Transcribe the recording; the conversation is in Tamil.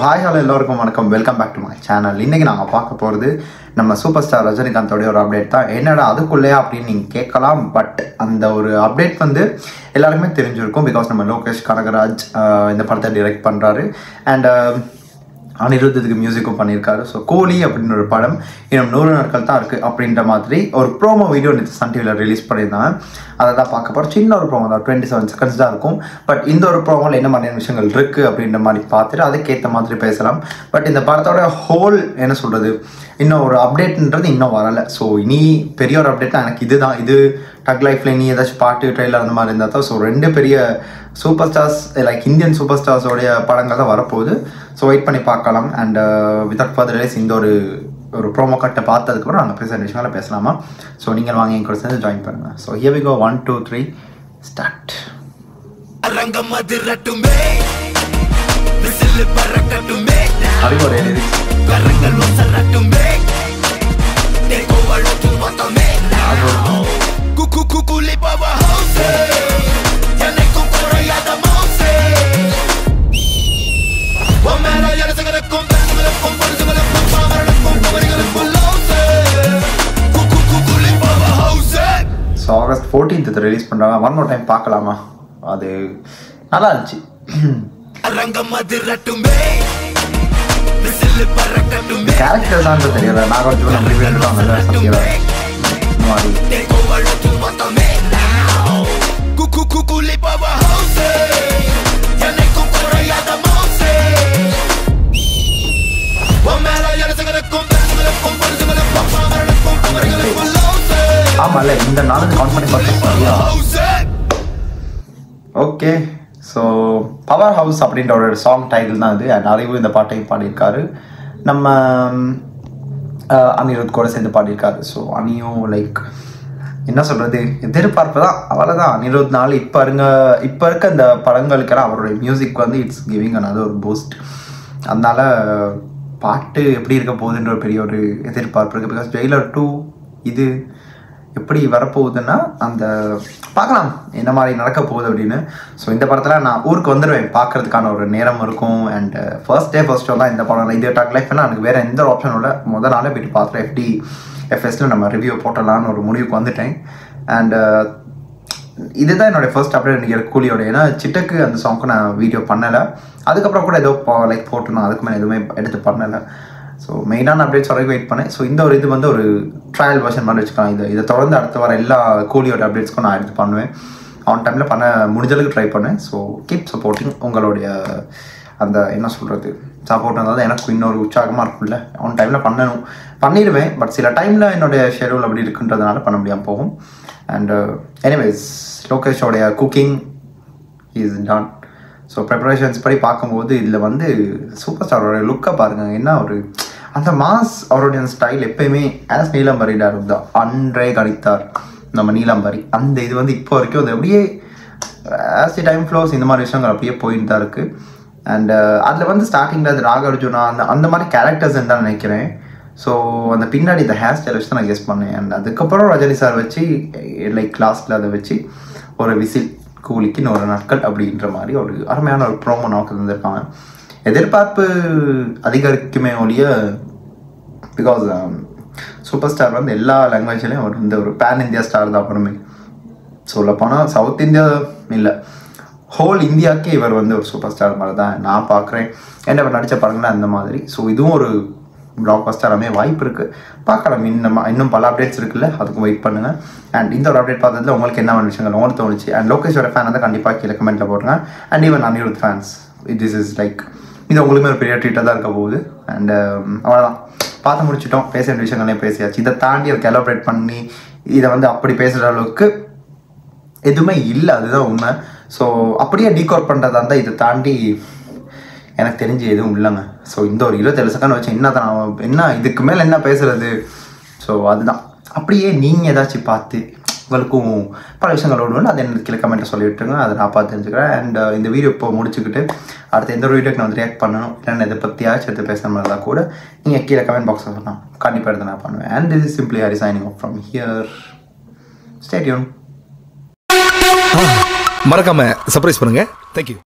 ஹாய் ஹலோ எல்லோருக்கும் வணக்கம், welcome back to my channel. இன்றைக்கி நாங்கள் பார்க்க போகிறது நம்ம சூப்பர் ஸ்டார் ரஜினிகாந்தோடைய ஒரு அப்டேட் தான். என்னடா அதுக்குள்ளேயா அப்படின்னு நீங்கள் கேட்கலாம். பட் அந்த ஒரு அப்டேட் வந்து எல்லாருக்குமே தெரிஞ்சிருக்கும். பிகாஸ் நம்ம லோகேஷ் கனகராஜ் இந்த படத்தை டைரக்ட் பண்ணுறாரு அண்ட் அனிருத்துக்கு மியூசிக்கும் பண்ணியிருக்காரு. ஸோ கோலி அப்படின்னு ஒரு படம் இன்னும் 100 நாட்கள் தான் இருக்குது அப்படின்ற மாதிரி ஒரு ப்ரோமோ வீடியோ நேற்று சன் டிவியில் ரிலீஸ் பண்ணியிருந்தாங்க. அதை தான் பார்க்க போகிறோம். சின்ன ஒரு ப்ரோமோ தான், 27 செகண்ட்ஸ் தான் இருக்கும். பட் இந்த ஒரு ப்ரோமோவில் என்ன மாதிரியான விஷயங்கள் இருக்குது அப்படின்ற மாதிரி பார்த்துட்டு அதுக்கேற்ற மாதிரி பேசலாம். பட் இந்த படத்தோட ஹோல் என்ன சொல்கிறது, இன்னும் ஒரு அப்டேட்ன்றது இன்னும் வரலை. ஸோ இனி பெரிய ஒரு அப்டேட்னா எனக்கு இதுதான். இது டக் லைஃப்பில் இனி ஏதாச்சும் பாட்டு ட்ரெயிலர் அந்த மாதிரி இருந்தால் தான். ஸோ 2 பெரிய super stars like Indian super ஸ்டார்ஸோடைய படங்கள் தான் வரப்போகுது. ஸோ வெயிட் பண்ணி பார்க்கலாம். அண்ட் வித்வுட் ஃபர்தர் டேஸ் இந்த ஒரு ப்ரோமோ கட்டை பார்த்ததுக்கப்புறம் நாங்கள் பேசுகிற விஷயங்களை பேசலாமா. ஸோ நீங்கள் வாங்கி என் கூட சேர்ந்து ஜாயின் பண்ணுங்கள். So here we go 1 2 3 start. அது ஒரு ஸோ ஆகஸ்ட் 14th ரிலீஸ் பண்ணுறாங்க. ஒன் மோர் டைம் பார்க்கலாமா, அது நல்லா இருந்துச்சு. கேரக்டர் தான் தெரியல. நாகார்ஜுன அப்படி வேண்டாங்க சத்தியவா இந்த மாதிரி. ஆமாம் இல்லை, இந்த நாளுக்கு கவுண்ட் பண்ணி பார்த்தா ஓகே. ஸோ பவர் ஹவுஸ் அப்படின்ற ஒரு சாங் டைட்டில் தான் இது. அண்ட் அறிவு இந்த பாட்டையும் பாடியிருக்காரு. நம்ம அனிருத் கூட சேர்ந்து பாடியிருக்காரு. ஸோ அனியும் லைக் என்ன சொல்கிறது, எதிர்பார்ப்பு தான், அவ்வளோதான். அனிருத்னால இப்போ இருக்க இந்த படங்களுக்கெல்லாம் அவருடைய மியூசிக் வந்து இட்ஸ் கிவிங் another ஒரு பூஸ்ட். அதனால் பாட்டு எப்படி இருக்க போகுதுன்ற ஒரு பெரிய ஒரு எதிர்பார்ப்பு இருக்குது. பிகாஸ் ஜெயிலர் 2 இது எப்படி வரப்போகுதுன்னா அந்த பார்க்கலாம் என்ன மாதிரி நடக்க போகுது அப்படின்னு. ஸோ இந்த படத்தில் நான் ஊருக்கு வந்துடுவேன், பார்க்குறதுக்கான ஒரு நேரம் இருக்கும். அண்ட் ஃபர்ஸ்ட் ஷோ தான் இந்த படம். இது டக் லைஃப்னா எனக்கு வேறு எந்த ஆப்ஷனும் இல்லை. முதல் நாளே போய்ட்டு பார்த்துட்டு FDFSல நம்ம ரிவ்யூ போட்டலான்னு ஒரு முடிவுக்கு வந்துட்டேன். அண்ட் இதுதான் என்னோடய ஃபர்ஸ்ட் அப்டேட் நினைக்கிற கூலியோட. ஏன்னா சிட்டக்கு அந்த சாங்க்கு நான் வீடியோ பண்ணலை. அதுக்கப்புறம் கூட ஏதோ லைக் போட்டோன்னா அதுக்கு மேலே எதுவுமே எடுத்து பண்ணலை. ஸோ மெயினான அப்டேட்ஸ் வரைக்கும் வெயிட் பண்ணேன். ஸோ இந்த ஒரு இது வந்து ஒரு ட்ரையல் வெர்ஷன் மாதிரி வச்சுக்கலாம். இதை தொடர்ந்து அடுத்து வர எல்லா கூலியோட அப்டேட்ஸ்க்கும் நான் எடுத்து பண்ணுவேன். ஆன் டைமில் பண்ண முடிஞ்சளவுக்கு ட்ரை பண்ணேன். So keep supporting. உங்களுடைய அந்த என்ன சொல்கிறது சப்போர்ட் இருந்தால் எனக்கு இன்னொரு உற்சாகமாக இருக்கும்ல. ஆன் டைமில் பண்ணிடுவேன். பட் சில டைமில் என்னுடைய ஷெடியூல் அப்படி இருக்குன்றதுனால பண்ண முடியாமல் போகும். அண்ட் எனிவேஸ் லோகேஷோடைய cooking is done. So preparations படி பார்க்கும்போது இதில் வந்து சூப்பர் ஸ்டாரோட லுக்கை பாருங்கள். என்ன ஒரு அந்த மாஸ், அவருடைய அந்த ஸ்டைல் எப்பயுமே ஆஸ் நீலாம்பரி டைரக்ட் தான். அன்றே கணித்தார் நம்ம நீலாம்பரி. அந்த இது வந்து இப்போ வரைக்கும் அது அப்படியே ஆஸ் தி டைம் ஃப்ளோஸ் இந்த மாதிரி விஷயங்கள் அப்படியே போயிட்டு தான் இருக்குது. அண்ட் அதில் வந்து ஸ்டார்டிங்கில் அது நாகார்ஜுனா அந்த மாதிரி கேரக்டர்ஸ் தான் நினைக்கிறேன். ஸோ அந்த பின்னாடி இந்த ஹேர் ஸ்டைல் வச்சு தான் நான் கெஸ் பண்ணேன். அண்ட் அதுக்கப்புறம் ரஜினி சார் வச்சு லைக் லாஸ்ட்டில் அதை வச்சு ஒரு விசில் கூலிக்கு 100 நாட்கள் அப்படின்ற மாதிரி ஒரு அருமையான ஒரு ப்ரோமோ நமக்கு தந்திருக்காங்க. எதிர்பார்ப்பு அதிகரிக்குமே ஒழிய, பிகாஸ் சூப்பர் ஸ்டார் வந்து எல்லா லாங்குவேஜ்லேயும் அவர் வந்து ஒரு பேன் இந்தியா ஸ்டார் தான். அப்புறமே சொல்லப்போனால் சவுத் இந்தியா இல்லை, ஹோல் இந்தியாவுக்கே இவர் வந்து ஒரு சூப்பர் ஸ்டார் மாதிரி தான் நான் பார்க்குறேன். ஏன்னா அவர் நடித்த படங்கள் அந்த மாதிரி. ஸோ இதுவும் ஒரு பிளாக் பஸ்டராமே வாய்ப்பு இருக்குது. பார்க்கலாம். இன்னும் பல அப்டேட்ஸ் இருக்குல்ல, அதுக்கும் வெயிட் பண்ணுங்கள். அண்ட் இந்த ஒரு அப்டேட் பார்த்ததுல உங்களுக்கு என்ன விஷயங்கள் உங்களுக்கு தோணுச்சு? அண்ட் லோகேஷோட ஃபேன் வந்து கண்டிப்பாக கீழே கமெண்ட்டில் போடுங்க. And even Anirudh fans, this is like இது உங்களுமே ஒரு பெரிய ட்ரீட்டாக தான் இருக்க போகுது. அண்ட் அவ்வளோதான், பார்த்து முடிச்சிட்டோம். பேச வேண்டிய விஷயங்களையும் பேசியாச்சு. இதை தாண்டி அதை எலாபரேட் பண்ணி இதை வந்து அப்படி பேசுகிற அளவுக்கு எதுவுமே இல்லை, அதுதான் உண்மை. ஸோ அப்படியே டீகோட் பண்ணுறதா இருந்தால் இதை தாண்டி எனக்கு தெரிஞ்சு எதுவும் இல்லைங்க. ஸோ இந்த ஒரு 27 செகண்ட் வச்சு என்ன இதுக்கு மேலே என்ன பேசுகிறது? ஸோ அதுதான். அப்படியே நீங்கள் ஏதாச்சும் பார்த்து உங்களுக்கும் பல விஷயங்கள் ஓடுவோம், அதை எனக்கு கீழே கமெண்ட்டை சொல்லி விட்டுருங்க. அதை நான் பார்த்து தெரிஞ்சுக்கிறேன். அண்ட் இந்த வீடியோ இப்போ முடிச்சுக்கிட்டு அடுத்த எந்த ஒரு வீடியோக்கு நான் வந்து ரியாக்ட் பண்ணணும், இல்லைன்னா இதை பற்றியாச்சும் எடுத்து பேசுகிற மாதிரி தான் கூட நீங்கள் கீழே கமெண்ட் பாக்ஸில் சொல்லலாம். கண்டிப்பாக எடுத்து நான் பண்ணுவேன். And this is simply Hari signing off from here. Stay tune. மறக்காம சர்ப்ரைஸ் பண்ணுங்க. தேங்க்யூ.